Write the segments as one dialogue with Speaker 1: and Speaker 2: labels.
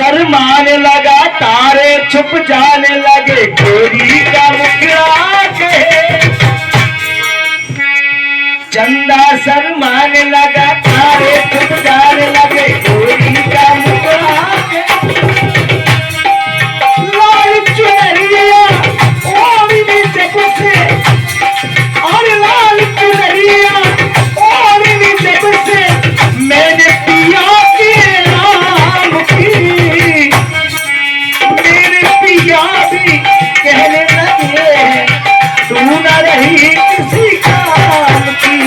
Speaker 1: शर्माने लगा तारे छुप जाने लगे गोरी का मुखड़ा के चंदा शर्माने लगा तारे छुप जाने लगे गोरी का मुखड़ा के लाल चुनरिया और नीचे कुछ और लाल चुनरिया और नीचे कुछ मैंने पिया के नाम की मेरे पिया भी कहने लगे तू न रही किसी काम की।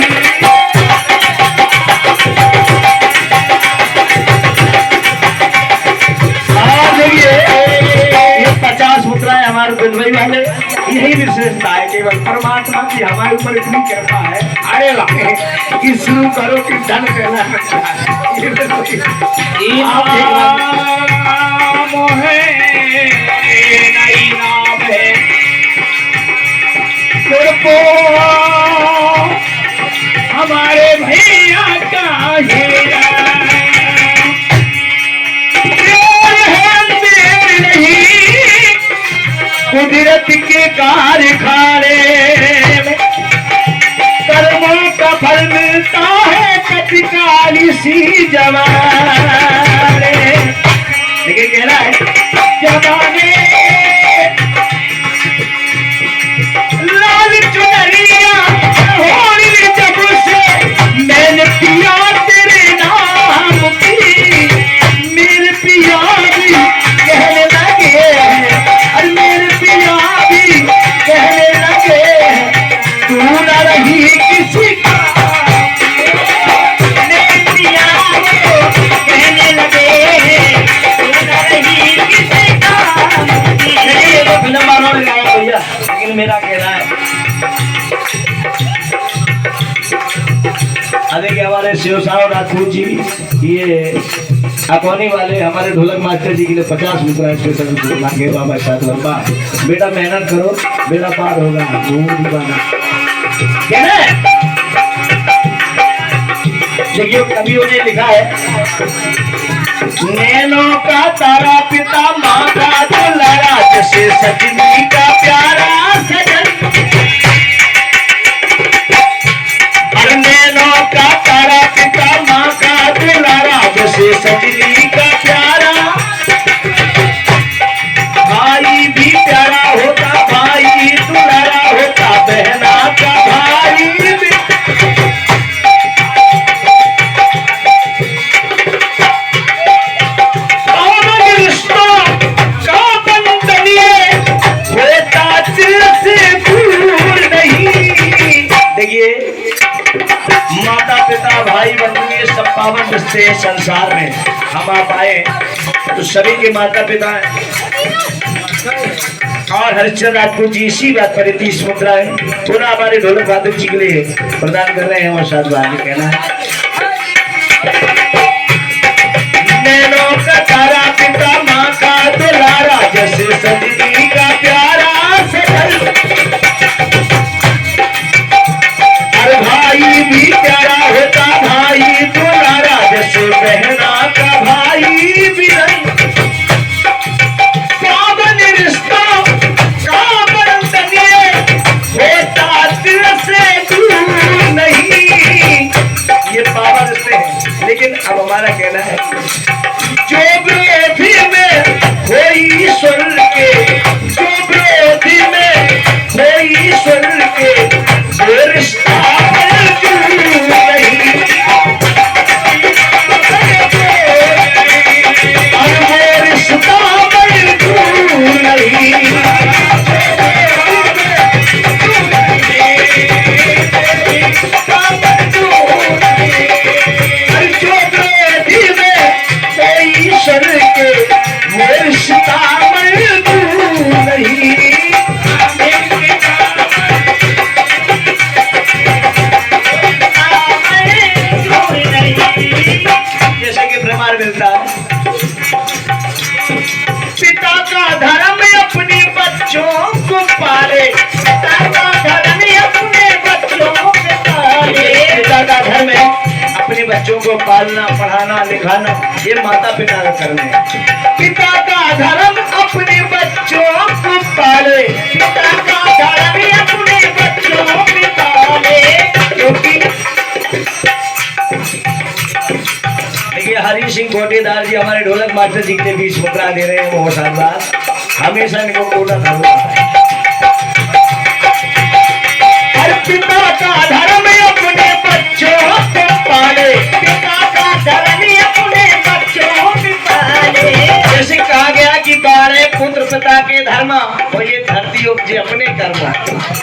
Speaker 1: ये 50 मुद्राएं हमारे दुबई वाले यही विशेषता है केवल परमात्मा की हमारे ऊपर इतनी कृपा है। अरे वाह कि शुरू करो कि धन कहना हमारे भैया का हीरा कुदरत के कारखाने कर्मों का फल मिलता है कभी काली सी जमाने। लेकिन कह रहा है जमाने लाल चुनरिया होली जब से मैंने पिया तेरे नाम की मेरे पिया भी कहने लगे और मेरे पिया भी कहने लगे तू न रही किसी का मेरे पिया कहने लगे तू न रही किसी का। ये तो फिल्म वालों ने गाया भैया लेकिन मेरा कहना है अरे हमारे शिव साहब राजपूत जी ये अकोनी वाले हमारे ढोलक मास्टर जी के लिए 50 रुपये स्पेशल मांगे बाबा साथ लंबा बेटा मेहनत करो बेटा पार होगा क्या है। देखिए कवियों ने लिखा है नैनों का तारा पिता माँ का दुलारा जैसे सजनी का प्यारा सजन नैनों का तारा पिता माँ का दुलारा जैसे सजनी का प्यारा भाई भी प्यारा होता भाई दुलारा होता बहना का भाई भी रिश्तों का बंधन होता दिल से दूर नहीं। देखिए माता पिता भाई बंधु ये सब पावन रिश्ते हैं संसार में। हम आप आए तो सभी के माता पिता हैं और हरिश्चंद्र राजपूत जी इसी बात पर 30 मुद्राएं पुनः हमारे ढोलक वादक जी के लिए प्रदान कर रहे हैं और साथ बात कहना है नैनों का तारा पिता माँ का दुलारा जैसे सजनी का प्यारा सजन और भाई भी प्यारा होता भाई दुलारा जैसे बहना का भाई भी पावन रिश्तों का बंधन होता दिल से दूर नहीं। को पालना पढ़ाना लिखाना ये माता पिता का कर्म है। पिता का धर्म अपने बच्चों को पाले, पिता का धर्म अपने बच्चों को पाले। क्योंकि देखिए हरि सिंह कोटेदार जी हमारे ढोलक मास्टर जी के बीच मुद्रा दे रहे हैं बहुत साल बाद, हमेशा इनको कोटा धर्म पिता का धर्म अपने बच्चों को पाले, पिता का धर्म अपने बच्चों को पाले। जैसे कहा गया कि 12 पुत्र पिता के धर्म और ये धरती उपजे अपने कर्म।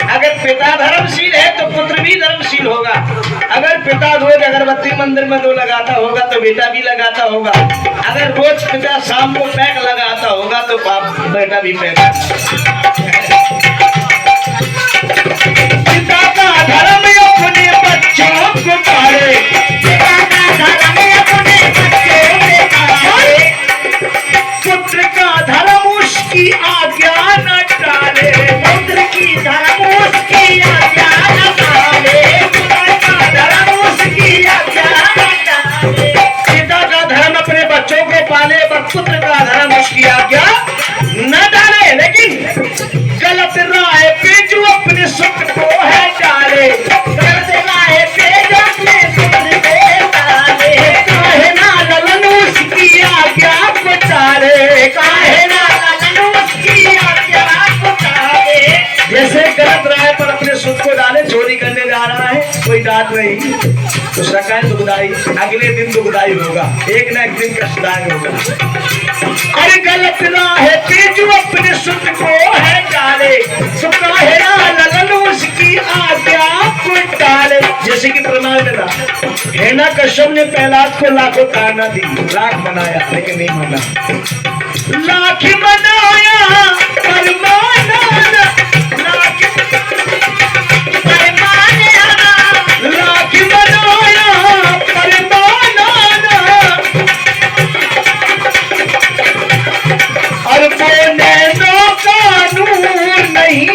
Speaker 1: अगर पिता धर्मशील है तो पुत्र भी धर्मशील होगा। अगर पिता रोज अगरबत्ती मंदिर में 2 लगाता होगा तो बेटा भी लगाता होगा। अगर रोज पिता शाम को पैक लगाता होगा तो बाप बेटा भी पैक। पिता का धर्म अपने बच्चों को पाले, पिता का धर्म अपने बच्चों को पाले। पुत्र का धर्म उसकी आज्ञा न टाले, पुत्र की धर्म उसकी आज्ञा न टाले, पुत्र का धर्म उसकी आज्ञा न टाले। पिता का धर्म अपने बच्चों को पाले पर पुत्र का धर्म उसकी आज्ञा न डाले। लेकिन गलत राह पे जो अपने सुख को है डाले, गलत राह पे जो अपने सुख को डाले, काहे ना ललन उसकी आज्ञा को टाले, काहे ना ललन उसकी आज्ञा को टाले। जैसे गलत राह पर अपने सुख को डाले, चोरी करने जा रहा है कोई डांट नहीं तो सरकार दुखदाई, अगले दिन दुखदाई होगा, एक ना एक दिन कष्टदायक होगा। अरे गलत राह पे जो अपने सुख को है डाले, सुख है ना ललन उसकी आज्ञा को डाले। जैसे कि प्रमाण देना हेना कश्यप ने प्रहलाद को लाखों ताना दी, लाख मनाया लेकिन नहीं माना, लाख मनाया पर माना ना, लाख मनाया पर माना ना, और बोले कानून नहीं।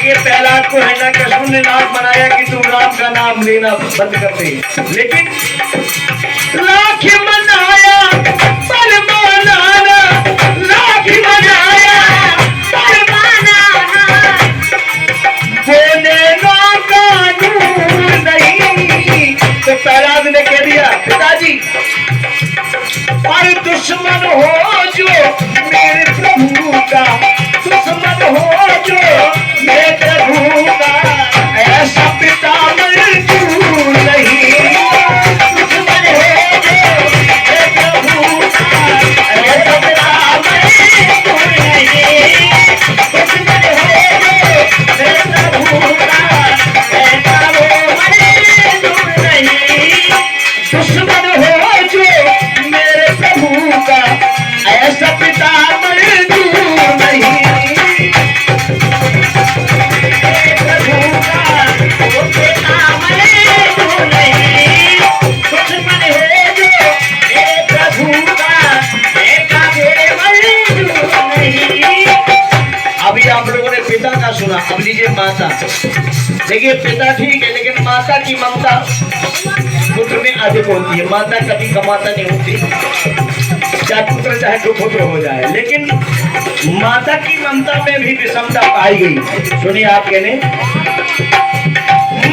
Speaker 1: ये प्रहलाद को है ना कश्यप ने नाम बनाया कि तुम राम का नाम लेना बंद कर दे, लेकिन लाख मनाया पर माना, लाख मनाया पर माना, बोले कानून नहीं। तो प्रहलाद ने कह दिया पिताजी और दुश्मन हो जो मेरे प्रभु का, दुश्मन हो जो मेरे प्रभु का, ऐसा पिता मंजूर नहीं। दुश्मन हो जो मेरे प्रभु का, ऐसा पिता मंजूर नहीं। दुश्मन हो जो मेरे प्रभु का, ऐसा वो मंजूर नहीं। दुश्मन हो जो मेरे प्रभु का, ऐसा पिता मंजूर नहीं। प्रभु का वो पिता मंजूर नहीं। दुश्मन है जो मेरे प्रभु का, ऐसा मेरे मंजूर नहीं। अभी आप लोगों ने पिता का सुना, अब लीजिए माता। देखिए पिता ठीक है लेकिन माता की ममता पुत्र में अधिक होती है। माता कभी कमाता नहीं होती, चाहे पुत्र चाहे दो पुत्र हो जाए, लेकिन माता की ममता में भी विषमता पाई गई। सुनिए आप कहने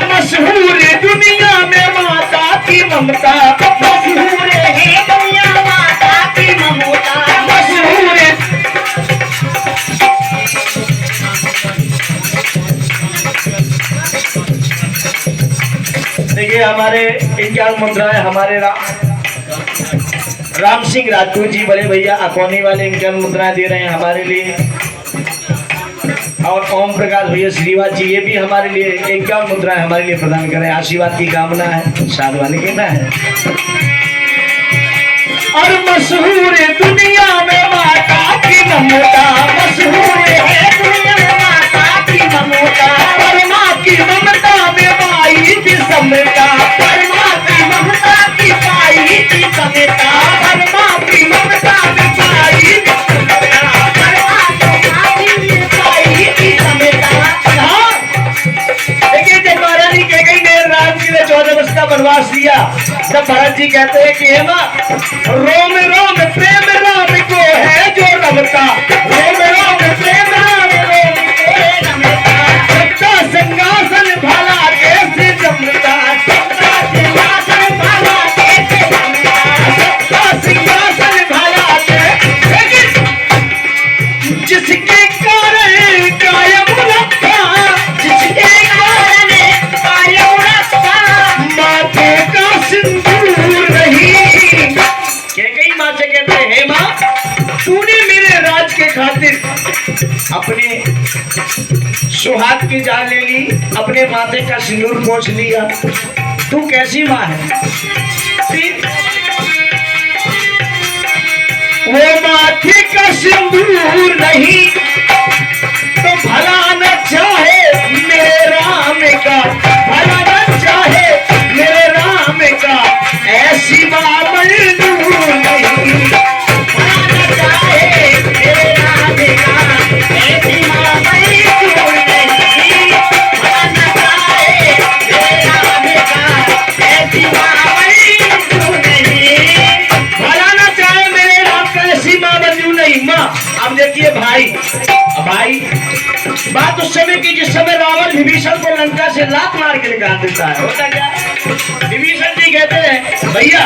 Speaker 1: मशहूर दुनिया में माता की ममता, मशहूर है दुनिया माता की ममता, मशहूर। देखिए हमारे इंडियन मुद्राएं हमारे राम सिंह राजपूत जी बड़े भैया अकोनी वाले इंडियन मुद्राएं दे रहे हैं हमारे लिए, और ओम प्रकाश भैया श्रीवास जी ये भी हमारे लिए इंडियन मुद्राएं हमारे लिए प्रदान कर रहे हैं। आशीर्वाद की कामना है, साधवानी कहना है। और मशहूर दुनिया में माता की ममता, मशहूर है दुनिया में माता की ममता, और माँ की ममता में पाई थी समता, और माँ की ममता की पाई थी समता, और माँ की ममता में पाई थी समता, और माँ की पाई थी समता। देखिए जब महारानी कह गई मेरे राम जी ने 14 वर्ष का वनवास जी कहते हैं कि हेमा रोम रोम प्रेम राम को है जो रमता, रोम रोम प्रेम राम को है रमता, सत्ता सिंहासन भाला कैसे जमता, सत्ता सिंहासन भाला कैसे जमता, सत्ता सिंहासन भाला कैसे, जिसके कारण कायम रखा, जिसके कारण कायम रखा, माथे का सिंदूर नहीं। कई माँ से कहते हैं हे माँ तूने मेरे राज के खातिर अपने सुहाग की जान ले ली, अपने माथे का सिंदूर पोंछ लिया, तू कैसी माँ है? वो माथे का सिंदूर नहीं तो भला न चाहे मेरे राम का, भला न चाहे मेरे राम का, ऐसी माँ मजनूर नहीं, भला न चाहे मेरे राम का, ऐसी माँ मजनूर नहीं, भला न चाहे मेरे राम का, ऐसी माँ मजनूर नहीं, भला न चाहे मेरे राम का, ऐसी माँ मजनूर नहीं। माँ अब देखिए भाई बात उस समय की जिस समय रावण विभीषण को लंका से लात मार के निकाल देता है। होता क्या विभीषण जी कहते हैं भैया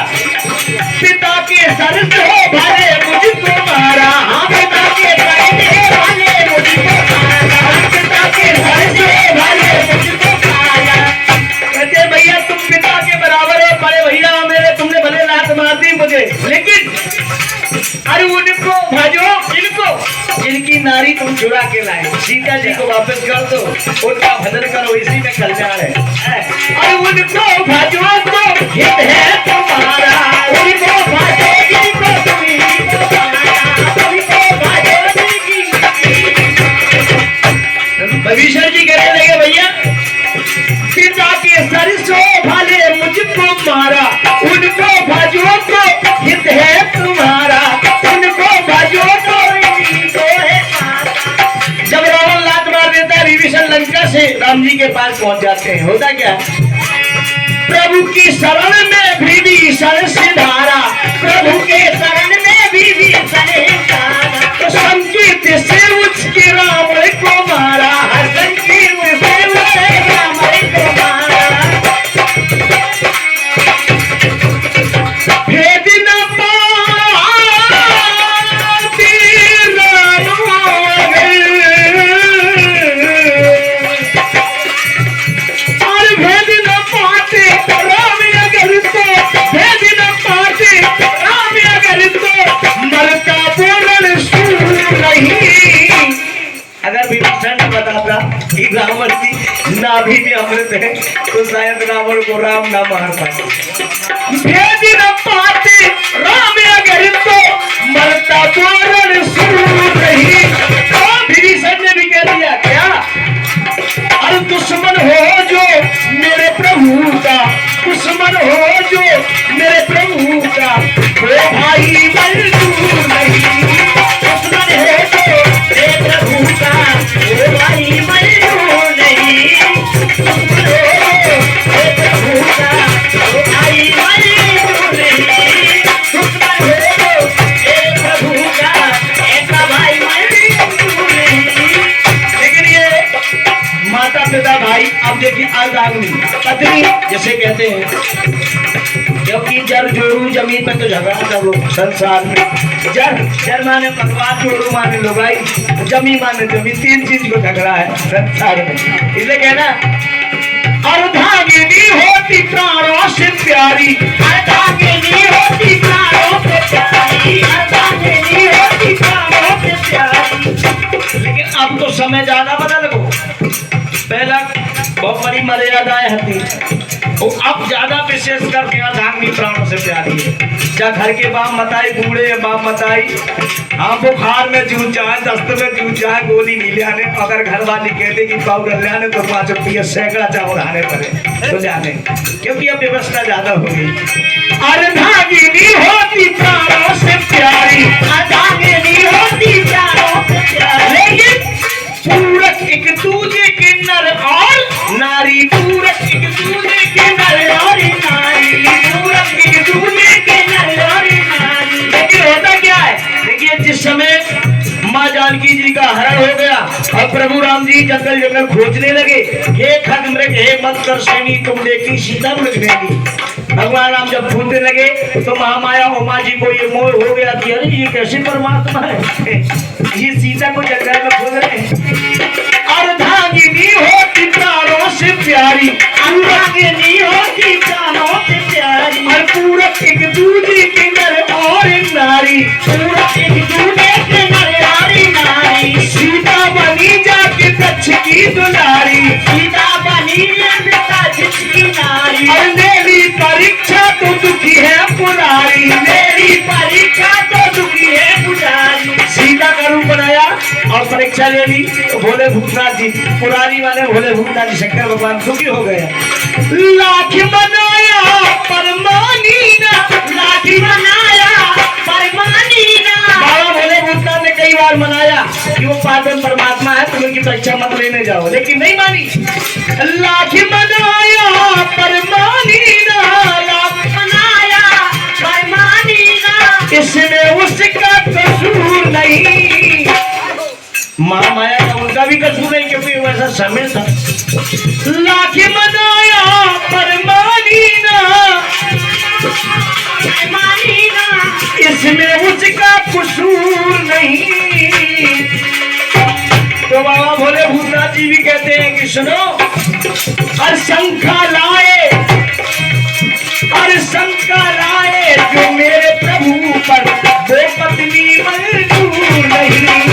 Speaker 1: पिता के सर से हो भाले मुझको मारा, हाँ पिता के सर से भाले मुझको मारा, पिता के सर से भाले मुझको मारा। कहते भैया तुम पिता के बराबर हो, बड़े भैया मेरे, तुमने भले लात मार दी मुझे, लेकिन अरे उनको भाजो, इनकी नारी तुम चुरा के लाए, सीता जी को वापस कर दो, उनका भजन करो, इसी में कल्याण है। और उनको भाजो तो हित है तुम्हारा, उनको भाजो जिनको तुम्हीं को पाना, उनको भाजो भविष्य जी कहने लगे भैया पिता के सर सो भाले मुझको मारा, उनको भाजो तो हित है तुम्हारा, उनको भाजो तो विभीषण लंका से राम जी के पास पहुंच जाते हैं। होता क्या प्रभु की शरण में विभीषण से धारा, प्रभु के शरण में विभीषण धारा, तो संकीर्त से उसके राम को मारा, संकीर्त से उसके राम को मारा, भेद न रावण की नाभि में अमृत है तो शायद रावण को राम ना मार पाए। भेद न पाते राम अगर तो मरता पूर्ण सूर नहीं। विभीषण ने भी कह दिया क्या अरे दुश्मन हो जो मेरे प्रभु का, दुश्मन हो जो मेरे प्रभु का, वो भाई मंजूर नहीं, दुश्मन है जो मेरे प्रभु का, वो भाई मंजूर नहीं, दुश्मन हो मेरे प्रभु का, वो भाई मंजूर नहीं, दुश्मन हो मेरे प्रभु का, ऐसा भाई मंजूर नहीं। लेकिन ये माता पिता भाई अब देखिए अर्धांगिनी पत्नी जैसे कहते हैं, क्योंकि जर जोरू जमीन पर तो झगड़ा कर लो संसार में। जर माने पकवान, जोरू माने लुगाई, जमी माने जमीन, तीन चीज को झगड़ा है संसार में। इसलिए कहना अर्धांगिनी होती प्राणों से प्यारी, अर्धांगिनी होती प्राणों से प्यारी, अर्धांगिनी होती प्राणों से प्यारी। लेकिन अब तो समय ज्यादा बदल गो, पहला बहुत बड़ी मर्यादाएं होती, अब ज्यादा विशेष करके अर्धांगिनी प्राणों से प्यारी है। जा घर के बाप मताई, बूढ़े बाप मताई, हाँ बुखार में जूझ जाए, दस्त में जूझ जाए, गोली नहीं लेने, अगर घर वाली कहते कि पाउडर लेने तो 5 रुपये सैकड़ा चावल आने पड़े तो जाने, क्योंकि अब व्यवस्था ज्यादा हो गई। अर्धांगिनी होती प्राणों से प्यारी, अर्धांगिनी होती प्राणों से प्यारी, लेकिन पूरक एक दूजे के नर और नारी, पूरक एक दूजे के नर और नारी, पूरक एक दूजे जिस समय माँ जानकी जी का हरण हो गया और प्रभु राम जी जंगल जंगल खोजने लगे, हे खग मृग हे मत्कर श्रेणी तुम देखी सीता मृग नेगी। भगवान राम जब पूछने लगे तो महामाया उमा जी को ये मोह हो गया कि अरे ये कैसे परमात्मा है, ये सीता को जंगल में खोज रहे हैं। अर्धांगिनी होती प्राणों से प्यारी, अर्धांगिनी होती प्राणों से प्यारी, और पूरा एक दूजे के नर और नारी, पूरा एक दूजे के नर और नारी। सीता बनी जाके दक्ष की दुलारी, सीता बनी दक्ष की नारी। और मेरी परीक्षा तो दुखी है पुरारी, मेरी परीक्षा तो दुखी है पुरारी। सीता का रूप बनाया और परीक्षा ले ली तो भोले भूतनाथ जी, पुरारी वाले भोले भूतनाथ जी शंकर भगवान दुखी हो गए। लाख बनाया पर मानी ना, लाख बनाया पर मानी ना। बाबा भोले भूतनाथ ने कई बार मनाया कि वो पावन परमात्मा है, तुम उनकी परीक्षा मत लेने जाओ, लेकिन नहीं मानी। लाख बनाया पर मानी ना, लाख बनाया पर मानी ना, इसमें उसका कसूर नहीं। महामाया का उनका भी कसूर नहीं क्योंकि वैसा शामिल था। लाख मनाया पर मानी ना, इसमें उसका कसूर नहीं। तो बाबा भोले भूतनाथ जी भी कहते हैं कि सुनो, और शंखा लाए, और शंखा लाए जो मेरे प्रभु पर वो पत्नी मंजूर नहीं।